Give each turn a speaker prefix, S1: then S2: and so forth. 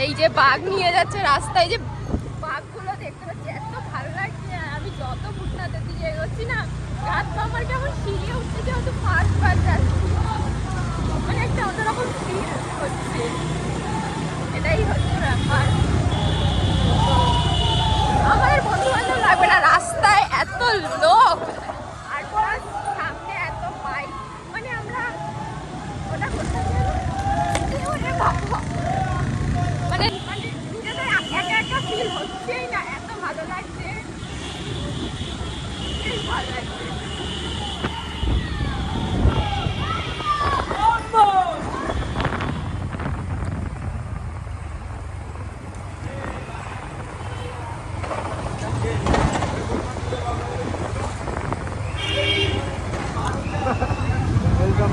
S1: এই যে বাঘ নিয়ে যাচ্ছে রাস্তায়, যে বাঘগুলো দেখতে পাচ্ছি, এত ভালো লাগছে। আমি যত ফুটনাতে দিকে এগোচ্ছি না, গাছ পা আমার কেমন শিরিয়ে উঠছে, যেহেতু ফার্স্ট বার যাচ্ছি, মানে একটা অন্যরকম ফিল হচ্ছে। এটাই হচ্ছে ব্যাপার। আমাদের বন্ধু বান্ধব লাগবে না, রাস্তায় এত লোক আর সামনে এত বাইক, মানে আমরা ওটা করতে মানে মানে নিজেদের একা একা ফিল হচ্ছেই না, এত ভালো লাগছে, ভালো লাগছে।